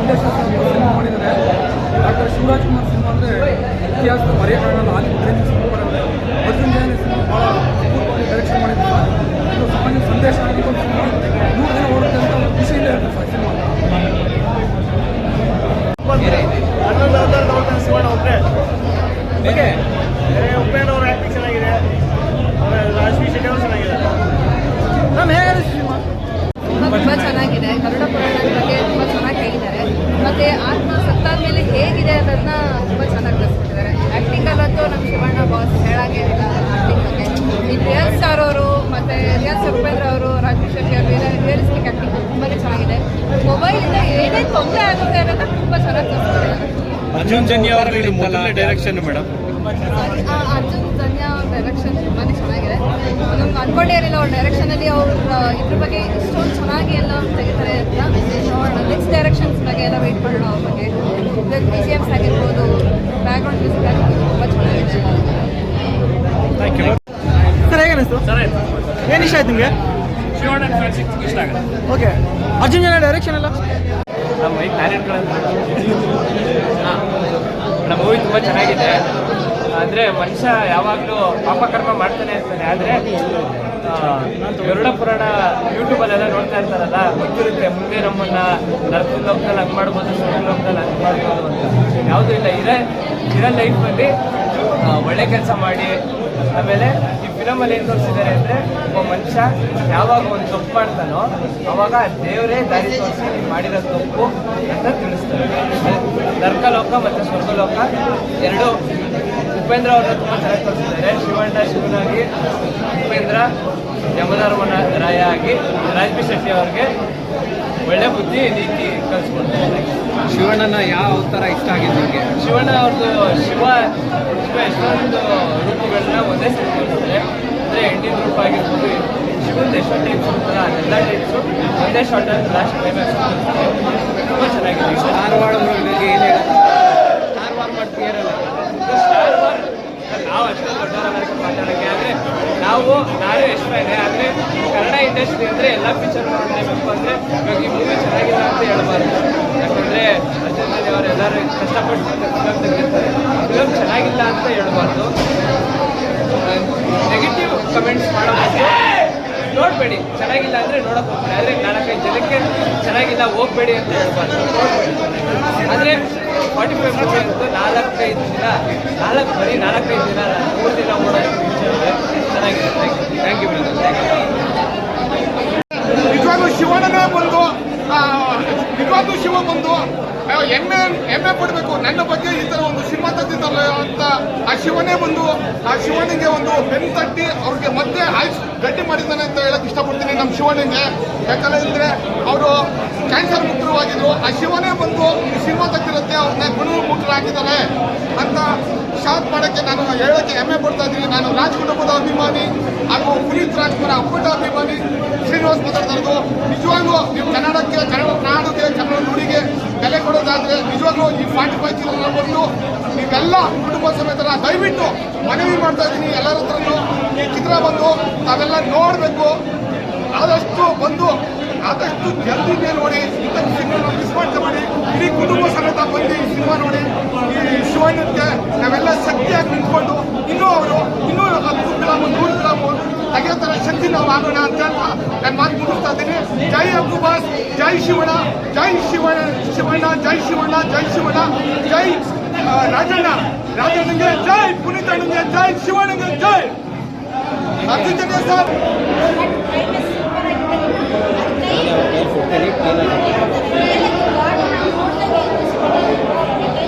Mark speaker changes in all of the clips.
Speaker 1: ಸಂದೇಶ ಸಿನಿಮಾ ಮಾಡಿದ್ದಾರೆ. Doctor Shivraj Kumar cinema ಅಂದರೆ ಇತಿಹಾಸದ ಮರೆಯೋಕ್ಕಾಗಲ್ಲ. ಹಾಲಿವುಡ್ ರೇಂಜ್ ಸಿನಿಮಾ ಬರುತ್ತೆ. ಅರ್ಜುನ್ ಜೈನ್ ಸಿನಿಮಾ ಭಾಳ ಅದ್ಭುತವಾಗಿ ಡೈರೆಕ್ಷನ್ ಮಾಡಿದ್ದಾರೆ. ಇದು ಸಾಮಾನ್ಯ ಸಂದೇಶ ಆಗಿದ್ದು ಸಿನಿಮಾ 100 ದಿನ ಓಡುತ್ತೆ ಅಂತ ಖುಷಿಯಿಂದ ಇರುತ್ತೆ ಸರ್ ಸಿನಿಮಾ.
Speaker 2: ಉಪೇಂದ್ರ ಅವ್ರ ಆ್ಯಕ್ಟಿಂಗ್ ಚೆನ್ನಾಗಿದೆ, ರಾಜ್ವಿ ಶೆಟ್ಟಿ ಅವರು ಚೆನ್ನಾಗಿದೆ.
Speaker 1: ನಾನು ಹೇಗೆ ಸಿನಿಮಾ
Speaker 3: ತುಂಬ ಚೆನ್ನಾಗಿದೆ. ಗರುಡ ಪುರಾಣದ ಬಗ್ಗೆ ತುಂಬ ಚೆನ್ನಾಗಿ ಹೇಳಿದ್ದಾರೆ. ಮತ್ತು ಆತ್ಮ ಸತ್ತಾದ ಮೇಲೆ ಹೇಗಿದೆ ಅನ್ನೋದನ್ನ ತುಂಬ ಚೆನ್ನಾಗಿ ತಿಳಿಸ್ಕೊಟ್ಟಿದ್ದಾರೆ. ಆ್ಯಕ್ಟಿಂಗಲ್ಲಂತೂ ನಮ್ಮ ಶಿವಣ್ಣ ಬಾಸ್ ಹೇಳಾಗೆ ಇಲ್ಲ ಆ್ಯಕ್ಟಿಂಗ್ ಬಗ್ಗೆ. ಈ ರಿಯಲ್ ಸ್ಟಾರ್ ಅವರು ಮತ್ತು ರಿಯಲ್ ಸ್ಟಾರ್ ಉಪೇಂದ್ರ ಅವರು, ರಾಜ್ವಿ ಶೆಟ್ಟಿ ಅವರು ರಿಯಲಿಸ್ಟಿಕ್ ಆ್ಯಕ್ಟಿಂಗ್ ತುಂಬಾ ಚೆನ್ನಾಗಿದೆ. ಮೊಬೈಲಿಂದ ಏನೇ ತೊಂದರೆ ಆಗುತ್ತೆ ಅನ್ನೋದನ್ನ ತುಂಬ ಚೆನ್ನಾಗಿ ತಿಳಿಸ್ಕೊಟ್ಟಿದ್ದಾರೆ.
Speaker 2: ಅರ್ಜುನ್ ಜನ್ಯ ಅವರ direction madam,
Speaker 3: Arjun Janya direction ತುಂಬಾ ಚೆನ್ನಾಗಿದೆ. ನಮ್ಗೆ ಅನ್ಕೊಂಡೇ ಇರಲಿಲ್ಲ ಅವ್ರ ಡೈರೆಕ್ಷನಲ್ಲಿ ಅವ್ರು ಇದ್ರ ಬಗ್ಗೆ ಇಷ್ಟೊಂದು ಚೆನ್ನಾಗಿ ಎಲ್ಲ ತೆಗಿತಾರೆ ಅಂತ. ನೋಡೋಣ ನೆಕ್ಸ್ಟ್ ಡೈರೆಕ್ಷನ್ಸ್ ಬಗ್ಗೆ ಎಲ್ಲ ವೆಯ್ಟ್ ಮಾಡೋಣ. ಅವ್ರ ಬಗ್ಗೆ BGMs ಆಗಿರ್ಬೋದು, ಬ್ಯಾಕ್ಗ್ರೌಂಡ್ ಮ್ಯೂಸಿಕ್ ಆಗಿರ್ಬೋದು ತುಂಬ ಚೆನ್ನಾಗಿದೆ.
Speaker 2: Thank you
Speaker 1: sir. ಹೇಗೆ ಅನಿಸ್ತು
Speaker 2: ಸರ್?
Speaker 1: ಏನು ಇಷ್ಟ ಆಯ್ತು ನಿಮಗೆ?
Speaker 2: ಶಿವಣ್ಣ ಫ್ಯಾನ್ಸಿಗೆ ಇಷ್ಟ ಆಗುತ್ತೆ.
Speaker 1: ಓಕೆ. ಅರ್ಜುನ್ ಜನ ಡೈರೆಕ್ಷನ್ ಎಲ್ಲ
Speaker 2: ನಮ್ಮ ಈ ಪ್ಯಾರೆಂಟ್ಗಳನ್ನು ನಮ್ಮ ಮೂವಿ ತುಂಬ ಚೆನ್ನಾಗಿದೆ. ಅಂದರೆ ಮನುಷ್ಯ ಯಾವಾಗಲೂ ಪಾಪಕರ್ಮ ಮಾಡ್ತಾನೆ ಇರ್ತಾನೆ. ಆದರೆ ಗರುಡ ಪುರಾಣ ಯೂಟ್ಯೂಬಲ್ಲೆಲ್ಲ ನೋಡ್ತಾ ಇರ್ತಾರಲ್ಲ, ಗೊತ್ತಿರುತ್ತೆ ಮುಂದೆ ನಮ್ಮನ್ನು ನರಕದ ಲೋಕದಲ್ಲಿ ಹಂಗೆ ಮಾಡ್ಬೋದು, ಸ್ವರ್ಗ ಲೋಕದಲ್ಲಿ ಹಂಗೆ ಮಾಡ್ಬೋದು ಅಂತ. ಯಾವುದೂ ಇಲ್ಲ. ಇರೋ ಲೈಫಲ್ಲಿ ಒಳ್ಳೆ ಕೆಲಸ ಮಾಡಿ, ಆಮೇಲೆ ಈ ಫಿಲಮಲ್ಲಿ ಏನು ತೋರಿಸಿದ್ದಾರೆ ಅಂದರೆ, ಒಬ್ಬ ಮನುಷ್ಯ ಯಾವಾಗ ಒಂದು ತಪ್ಪು ಮಾಡ್ತಾನೋ ಅವಾಗ ದೇವರೇ ದಾರಿ ತೋರಿಸಿ ನೀವು ಮಾಡಿರೋ ತಪ್ಪು ಅಂತ ತಿಳಿಸ್ತಾರೆ. ನರಕಲೋಕ ಮತ್ತು ಸ್ವರ್ಗಲೋಕ ಎರಡೂ ಉಪೇಂದ್ರ ಅವ್ರನ್ನ ತುಂಬ ಚೆನ್ನಾಗಿ ತೋರಿಸಿದ್ದಾರೆ. ಶಿವಣ್ಣ ಶಿವನಾಗಿ, ಉಪೇಂದ್ರ ಯಮಧರ್ಮನ ರಾಯ ಆಗಿ, ರಾಜ್ವಿ ಶೆಟ್ಟಿ ಅವ್ರಿಗೆ ಒಳ್ಳೆ ಬುದ್ಧಿ ನೀತಿ ಕಲಿಸ್ಕೊಡ್ತಾರೆ.
Speaker 1: ಶಿವಣ್ಣನ ಯಾವ ಥರ ಇಷ್ಟ ಆಗಿದೆ ನಿಮಗೆ?
Speaker 2: ಶಿವಣ್ಣ ಅವ್ರದ್ದು ಶಿವ ಎಷ್ಟೊಂದು ರೂಪಗಳನ್ನ ಒಂದೇ ಸರಿ ತೋರಿಸಿದ್ರೆ, ಅಂದರೆ ಹೆಣ್ಣಿನ ರೂಪ ಆಗಿರ್ಬೋದು, ಶಿವನ ಎಷ್ಟೊಂದು ಟೈಪ್ಸ್ ಇರ್ತಾರೆ, ಅದೆಲ್ಲ ಟೈಪ್ಸು ಒಂದೇ ಶಾರ್ಟಲ್ಲಿ ಲಾಸ್ಟ್ ಕ್ಲೈಮ್ಯಾಕ್ಸ್ ತುಂಬ ಚೆನ್ನಾಗಿದೆ.
Speaker 1: ಸ್ಟಾರ್ ವಾರ್ ಬಗ್ಗೆ ಏನು ಹೇಳುತ್ತೆ? ಸ್ಟಾರ್ ವಾರ್ ಮಾಡ್ತೀರಲ್ಲ,
Speaker 2: ಸ್ಟಾರ್ ವಾರ್ ನಾವು ಅಷ್ಟೇ ದೊಡ್ಡವರಾಗ ಮಾತಾಡೋಕ್ಕೆ. ಆದರೆ ನಾನು ಎಷ್ಟು ಇದೆ. ಆದರೆ ಕನ್ನಡ ಇಂಡಸ್ಟ್ರಿ ಅಂದರೆ ಎಲ್ಲ ಪಿಕ್ಚರ್ ನೋಡಲೇಬೇಕು. ಅಂದರೆ ಇವಾಗ ಈ ಮೂವಿ ಚೆನ್ನಾಗಿಲ್ಲ ಅಂತ ಹೇಳ್ಬಾರ್ದು. ಯಾಕಂದರೆ ಅರ್ಜುನ್ ಜನ್ಯ ಅವರೆಲ್ಲರೂ ಕಷ್ಟಪಟ್ಟು ಫಿಲಮ್ ತೆಗೆದಿರ್ತಾರೆ. ಫಿಲಮ್ ಚೆನ್ನಾಗಿಲ್ಲ ಅಂತ ಹೇಳ್ಬಾರ್ದು. ನೆಗೆಟಿವ್ ಕಮೆಂಟ್ಸ್ ಮಾಡೋದು ನೋಡಬೇಡಿ. ಚೆನ್ನಾಗಿಲ್ಲ ಅಂದರೆ ನೋಡೋಕೆ ಹೋಗ್ಬೇಡಿ. ಆದರೆ 4-5 ಜನಕ್ಕೆ ಚೆನ್ನಾಗಿಲ್ಲ ಹೋಗಬೇಡಿ ಅಂತ ಹೇಳ್ಬಾರ್ದು. ಆದರೆ 45 ಮೂವಿ ಅಂತೂ 4-5 ದಿನ, 4-5 ದಿನ 3 ದಿನ ಓಡೋದು ಚೆನ್ನಾಗಿದೆ. Thank you brother.
Speaker 4: ನಿಜವಾಗ್ಲೂ ಶಿವಣ್ಣನೇ ಬಂದು ನಿಜವಾಗ್ಲೂ ಶಿವ ಬಂದು ಹೆಮ್ಮೆ ಪಡಬೇಕು. ನನ್ನ ಬಗ್ಗೆ ಈ ಥರ ಒಂದು ಸಿನಿಮಾ ತೆಗೆದಿದ್ದಲ್ಲ ಅಂತ ಆ ಶಿವನೇ ಬಂದು ಆ ಶಿವನಿಗೆ ಒಂದು ಬೆನ್ನು ತಟ್ಟಿ ಅವ್ರಿಗೆ ಮತ್ತೆ ಗಟ್ಟಿ ಮಾಡಿದ್ದಾನೆ ಅಂತ ಹೇಳಕ್ ಇಷ್ಟಪಡ್ತೀನಿ ನಮ್ಮ ಶಿವನಿಗೆ. ಯಾಕಂದ್ರೆ ಅವರು ಕ್ಯಾನ್ಸರ್ ಮುಕ್ತವಾಗಿದ್ರು. ಆ ಶಿವನೇ ಬಂದು ಸಿನಿಮಾ ತೆಗೆದಿರುತ್ತೆ, ಅವ್ರನ್ನ ಗುಣಮುಖರಾಗಿದ್ದಾರೆ ಅಂತ ಶಾರ್ಟ್ ಮಾಡೋಕ್ಕೆ ನಾನು ಹೇಳೋಕ್ಕೆ ಹೆಮ್ಮೆ ಪಡ್ತಾ ಇದ್ದೀನಿ. ನಾನು ರಾಜ್ ಕುಟುಂಬದ ಅಭಿಮಾನಿ ಹಾಗೂ ಪುನೀತ್ ರಾಜ್ಕುಮಾರ್ ಅಪ್ಪಟ ಅಭಿಮಾನಿ ಶ್ರೀನಿವಾಸ್ ಮಾತಾಡ್ತಾ ಇರೋದು. ನಿಜವಾಗ್ಲೂ ನೀವು ಕನ್ನಡಕ್ಕೆ, ಕನ್ನಡ ನಾಡಿಗೆ, ಕನ್ನಡ ನುಡಿಗೆ ಬೆಲೆ ಕೊಡೋದಾದರೆ ನಿಜವಾಗ್ಲೂ ಈ 45 ಚಿತ್ರನ ಬಂದು ನೀವೆಲ್ಲ ಕುಟುಂಬ ಸಮೇತರ ದಯವಿಟ್ಟು ಮನವಿ ಮಾಡ್ತಾ ಇದ್ದೀನಿ ಎಲ್ಲರ ಹತ್ರನೂ. ಈ ಚಿತ್ರ ಬಂದು ತಾವೆಲ್ಲ ನೋಡಬೇಕು. ಆದಷ್ಟು ಜಲ್ದಿನೇ ನೋಡಿ. ಇಂಥ ಸಿನಿಮಾ ಮಿಸ್ ಮಾಡ್ತಾ ಮಾಡಿ ಇಡೀ ಕುಟುಂಬ ಸಮೇತ ಬಂದು ಈ ಸಿನಿಮಾ ನೋಡಿ. ಈ ಶಿವಣ್ಣಕ್ಕೆ ನಾವೆಲ್ಲ ಶಕ್ತಿಯಾಗಿ ನಿಂತ್ಕೊಂಡು ಇನ್ನೂ 10 ಗ್ರಾಮ್ 100 ಗ್ರಾಮ್ ತೆಗೆಯೋ ಥರ ಶಕ್ತಿ ನಾವು ಆಗೋಣ ಅಂತ ನಾನು ಮಾತು ಮುಗಿಸ್ತಾ ಇದ್ದೀನಿ. ಜೈ ಅಬ್ಬು ಬಾಸ್, ಜೈ ಶಿವಣ್ಣ, ಜೈ ಶಿವಣ್ಣ, ಜೈ ಶಿವಣ್ಣ, ಜೈ ಶಿವಣ್ಣ, ಜೈ ರಾಜಣ್ಣಗೆ ಜೈ, ಪುನೀತ್ ಅಣ್ಣಗೆ ಜೈ, ಶಿವಣ್ಣಗೆ ಜೈ. ಅರ್ಜುನ್ ಜನ್ಯ ಸರ್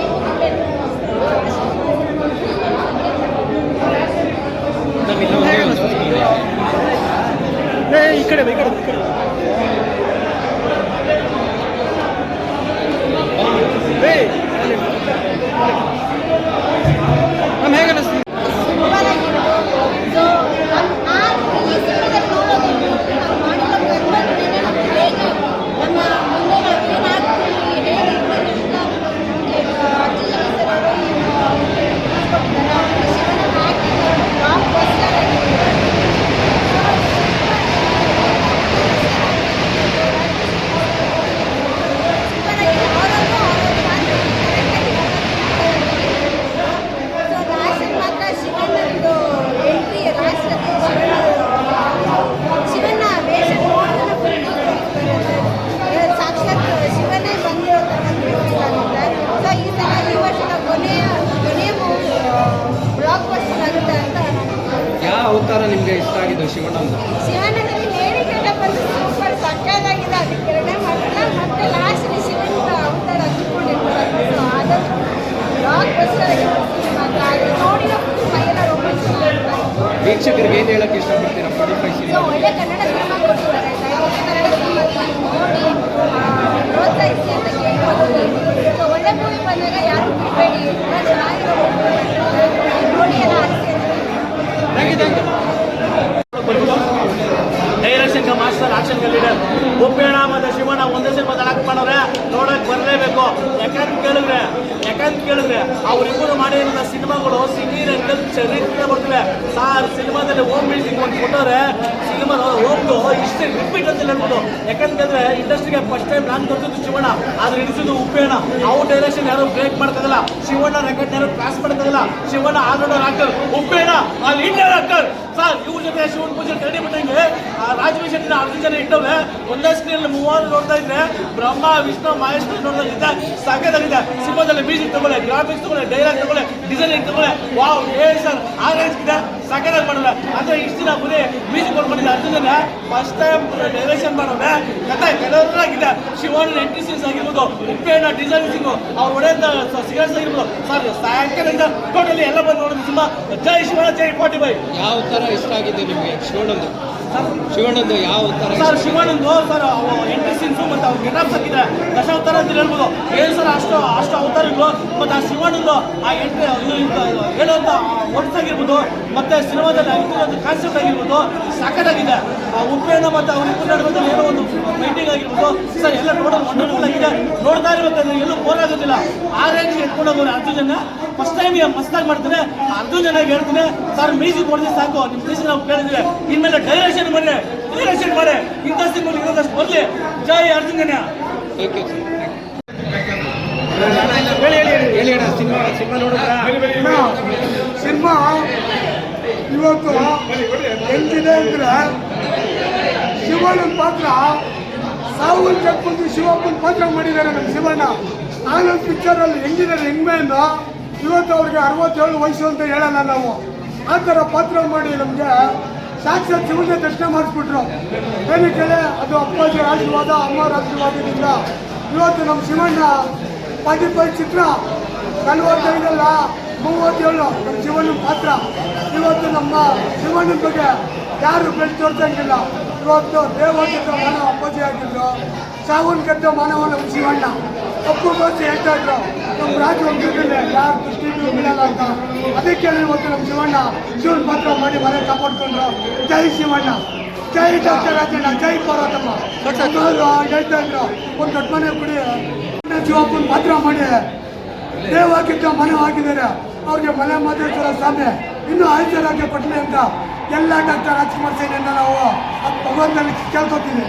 Speaker 1: ಈ ಕಡೆ ನಮ್ಮ ಹೇಗೆ ಅನಿಸ್ತು?
Speaker 5: ಶಿವಣ್ಣನಲ್ಲಿ ಹೇಳಿಕೆಲ್ಲ ಬಂದು ಸೂಪರ್ ಸಕ್ಕತ್ತಾಗಿದೆ. ಅದಕ್ಕೆ ಎರಡನೇ ಮತ್ತೆ ಲಾಸ್ಟ್ ಶಿವಣ್ಣ ಅವತಾರ ಹಚ್ಕೊಂಡಿರ್ತಾರೆ. ಸೊ ಅದೊಂದು ಬ್ಲಾಕ್ ಬಸ್ಟರ್ ಮಾತ್ರ ಅದು ನೋಡಿರೋ ಮೈಯೆಲ್ಲ ரொம்ப ಚೆನ್ನಾಗಿದೆ.
Speaker 6: ವೀಕ್ಷಕರಿಗೆ ಏನು ಹೇಳಕ್ಕೆ ಇಷ್ಟಪಡ್ತೀರಾ?
Speaker 5: ಸೊ ಒಳ್ಳೆ ಕನ್ನಡ ಸಿನಿಮಾ ಕೊಟ್ಟಿದ್ದಾರೆ. ದಯವಿಟ್ಟು ಕನ್ನಡ ಸಿನಿಮಾ ನೋಡಿ ಪ್ರೋತ್ಸಾಹಿಸಿ ಅಂತ ಕೇಳ್ಬೋದು. ಸೊ ಒಳ್ಳೆ ಮೂವಿ ಬಂದಾಗ ಯಾರು ಬಿಡಬೇಡಿ. ಎಲ್ಲ ಚೆನ್ನಾಗಿರೋ ನೋಡಿ ಎಲ್ಲ ಆರಿಸಿ.
Speaker 6: ಡೈರೆಕ್ಷನ್ ಮಾಸ್ಟರ್ ಆಕ್ಷನ್ ಲೀಡರ್ ಉಪ್ಪೇಣ ಮತ್ತು ಶಿವಣ್ಣ ಒಂದೇ ಸಿನಿಮಾ ತಳಕ್ ಮಾಡವ್ರೆ, ನೋಡಕ್ ಬರಲೇಬೇಕು. ಯಾಕಂತ ಕೇಳಿದ್ರೆ ಅವರಿಬ್ಬರು ಮಾಡಿರೋ ಸಿನಿಮಾಗಳು ಸಿಂಗಿನ ಚರಿತ್ರೆ ಬರ್ತವೆ ಸಾರ್. ಸಿನಿಮಾದಲ್ಲಿ ಹೋಮ್ ಮ್ಯೂಸಿಕ್ ಒಂದು ಕೊಟ್ಟವ್ರೆ, ಸಿನಿಮಾ ಹೋಮ್ದು ಇಷ್ಟೇ ರಿಪೀಟ್ ಅಂತ ಹೇಳ್ಬೋದು. ಯಾಕಂತ ಕೇಳಿದ್ರೆ ಇಂಡಸ್ಟ್ರಿಗೆ ಫಸ್ಟ್ ಟೈಮ್ ನಾನು ತೋರಿಸಿದ್ದು ಶಿವಣ್ಣ, ಆದ್ರೆ ಹಿಡಿಸಿದ್ದು ಉಪ್ಪೇಣ. ಅವ್ರ ಡೈರೆಕ್ಷನ್ ಯಾರು ಬ್ರೇಕ್ ಮಾಡ್ತದಲ್ಲ, ಶಿವಣ್ಣ ರೆಕಾರ್ಡ್ ಯಾರು ಕ್ಲಾಸ್ ಮಾಡ್ತದಲ್ಲ. ಶಿವಣ್ಣ ಆಲ್ರೌಂಡರ್ ಆಕ್ಟರ್, ಉಪ್ಪೇಣ ಅಲ್ಲಿ ಇಂಡಿಯನ್ ಆಕ್ಟರ್ ಸರ್. ಇವ್ರ ಜೊತೆ ಶಿವನ್ ಪೂಜೆ ಕರಡಿ ಬಿಟ್ಟಂಗೆ ರಾಜವೀರ್ ಶೆಟ್ಟಿ 10 ಜನ ಇಟ್ಟವೆ. ಒಂದೇ ಸ್ಕ್ರೀನ್ 30 ನೋಡ್ತಾ ಇದ್ರೆ ಬ್ರಹ್ಮ ವಿಷ್ಣು ಮಹೇಶ್ ನೋಡೋದಿದ್ದ ಸಾಕಾಗಿದೆ. ಸಿನಿಮಾದಲ್ಲಿ ಮ್ಯೂಸಿಕ್ ತಗೊಳ್ಳೆ, ಗ್ರಾಫಿಕ್ಸ್ ತಗೊಳ್ಳೆ, ಡೈಲಾಗ್ ತಗೊಳ್ಳೆ, ಡಿಸೈನಿಂಗ್ ತಗೊಳ್ಳೆ, ವಾವ್ ಸರ್ ಆ ರೇಂಜ್ ಇದೆ. ಸಾಕಾಗಿ ಮಾಡಿದ್ರೆ ಅಂದ್ರೆ ಇಷ್ಟು ದಿನ ಬರೀ ಮ್ಯೂಸಿಕ್ ಕೊಟ್ಕೊಂಡಿದ್ದೆ. 10 ಜನ ಫಸ್ಟ್ ಟೈಮ್ ಡೈರೆಕ್ಷನ್ ಮಾಡೋರೆ ಕಥೆ ಕೆಲವರಾಗಿದೆ. ಶಿವಣ್ಣ ಎಂಟ್ರಿ ಸೀನ್ಸ್ ಆಗಿರ್ಬೋದು, ಉಪ್ಪೇಣ ಡಿಸೈನಿಂಗು, ಅವ್ರು ಹೊಡೆದ ಸಿಗರೇಟ್ಸ್ ಆಗಿರ್ಬೋದು ಸರ್ ಸಾಕಾಗಿದೆ. ಟೋಟಲಿ ಎಲ್ಲ ಬಂದು ನೋಡೋದು ಸಿನಿಮಾ. ಜೈ ಶಿವಣ್ಣ, ಜೈ 45.
Speaker 7: ಯಾವ ಥರ ಇಷ್ಟ ಆಗಿದೆ ನಿಮಗೆ ಶಿವಣ್ಣಂದು ಯಾವ ಥರ?
Speaker 6: ಸರ್ ಶಿವಣ್ಣಂದು ಸರ್ ಎಂಟ್ರಿ ಸೀನ್ಸು ಮತ್ತು ಅವ್ರು ಗೆಟಪ್ಸ್ ಹಾಕಿದ್ರೆ ದಶಾವತಾರ ಅಂತ ಹೇಳ್ಬೋದು. ಏನು ಸರ್ ಅಷ್ಟು ಅವತಾರಗಳು ಮತ್ತು ಆ ಶಿವಣ್ಣಂದು ಆ ಎಂಟ್ರಿ ಹೇಳೋಂಥ ವರ್ಡ್ಸ್ ಆಗಿರ್ಬೋದು ಮತ್ತು ಸಿನಿಮಾದಲ್ಲಿ ಇಟ್ಟಿರೋದು ಕಾನ್ಸೆಪ್ಟ್ ಆಗಿರ್ಬೋದು ಸಾಕಾಗಿದೆ. ಉಪ್ಪೇಣ ಮತ್ತು ಅವ್ರಿಬ್ಬರು ನಡುವೆ ಏನೋ ಒಂದು ಮೀಟಿಂಗ್ ಆಗಿರ್ಬೋದು ಸರ್ ಎಲ್ಲ ಟೋಟಲ್ ವಂಡರ್ಫುಲ್ ಆಗಿದೆ. ನೋಡ್ತಾ ಇರ್ಬೇಕಂದ್ರೆ ಎಲ್ಲೂ ಬೋರ್ ಆಗೋದಿಲ್ಲ. ಆ ರೇಂಜ್ಗೆ ಎತ್ಕೊಂಡು ಹೋಗೋರು 10 ಜನ ಫಸ್ಟ್ ಟೈಮ್ ಮಸ್ತಾಗಿ ಮಾಡ್ತಾರೆ. 10 ಜನ ಹೇಳ್ತೀನಿ ಸರ್ ಮ್ಯೂಸಿಕ್ ಹೊಡೆದ್ರೆ ಸಾಕು. ನಿಮ್ಮ ಪ್ಲೀಸ್ ನಾವು ಕೇಳಿದ್ರೆ ಇನ್ಮೇಲೆ ಡೈರೆಕ್ಷನ್ ಮಾಡಿ ಇಂಥ ಸಿನಿಮಾ ಇರೋದಷ್ಟು ಬರಲಿ. ಜೈ ಅರ್ಜುನ್.
Speaker 1: ಸಿನಿಮಾ ಇವತ್ತು ಹೆಂಗಿದೆ ಅಂದ್ರೆ ಶಿವಣ್ಣನ ಪಾತ್ರ ಸಾವನ್ ಕಟ್ಕೊಂಡು ಶಿವಪ್ಪನ ಪಾತ್ರ ಮಾಡಿದ್ದಾರೆ ನಮ್ಮ ಶಿವಣ್ಣ. ಆನಂದ್ ಪಿಕ್ಚರಲ್ಲಿ ಹೆಂಗಿದ್ದಾರೆ ಹೆಂಗ್ಮೇನು ಇವತ್ತು ಅವ್ರಿಗೆ 67 ವಯಸ್ಸು ಅಂತ ಹೇಳಲ್ಲ ನಾವು. ಆ ಥರ ಪಾತ್ರ ಮಾಡಿ ನಮಗೆ ಸಾಕ್ಷಾತ್ ಶಿವಣ್ಣ ದರ್ಶನ ಮಾಡಿಸ್ಬಿಟ್ರು. ಏನಕ್ಕೆ ಅದು ಅಪ್ಪಾಜಿ ಆಶೀರ್ವಾದ, ಅಮ್ಮರ ಆಶೀರ್ವಾದದಿಂದ ಇವತ್ತು ನಮ್ಮ ಶಿವಣ್ಣ 45 ಚಿತ್ರ 45 37 ನಮ್ಮ ಶಿವಣ್ಣನ ಪಾತ್ರ. ಇವತ್ತು ನಮ್ಮ ಶಿವಣ್ಣನ ಬಗ್ಗೆ ಯಾರು ಬೆಳೆದು ತೋರ್ಸಂಗಿಲ್ಲ. ಇವತ್ತು ದೇವಾಲಯದ ಮಾನವ ಅಪ್ಪಾಜಿ ಆಗಿದ್ರು, ಸಾವನ್ ಗೆದ್ದ ಮಾನವ ನಮ್ಮ ಶಿವಣ್ಣ. ತಪ್ಪು ಬಸ್ ಹೇಳ್ತಾ ಇದ್ರು ನಮ್ಮ ರಾಜವಂಶದಲ್ಲಿ ಯಾರು ದೃಷ್ಟಿ ಬೀಳಲ್ಲ ಅಂತ. ಅದಕ್ಕೆ ಇವತ್ತು ನಮ್ಮ ಶಿವಣ್ಣ ಶಿವನ ಪಾತ್ರ ಮಾಡಿ ಮನೆ ಕಾಪಾಡ್ಕೊಂಡ್ರು. ಜೈ ಶಿವಣ್ಣ, ಜೈ ಡಾಕ್ಟರ್ ರಾಜಣ್ಣ, ಜೈ ಪಾರ್ವತಮ್ಮ. ಹೇಳ್ತಾ ಇದ್ರು ಒಂದು ದೊಡ್ಡ ಮನೆ ಕುಡಿ ಶಿವಪ್ಪನ ಪಾತ್ರ ಮಾಡಿ ದೇವಾಗಿದ್ದ ಮನೆ ಆಗಿದ್ದಾರೆ. ಅವ್ರಿಗೆ ಮನೆ ಮಾದೇಶ್ವರ ಸ್ವಾಮಿ ಇನ್ನೂ ಆಯುಷ್ಯರಾಜ್ಯ ಕೊಟ್ಟಲಿ ಅಂತ ಎಲ್ಲ ಡಾಕ್ಟರ್ ರಾಜ್ಕುಮಾರ್ ಸೇನೆಯಿಂದ ನಾವು ಭಗವಂತನಿಗೆ ಕೇಳ್ಕೊತೀವಿ.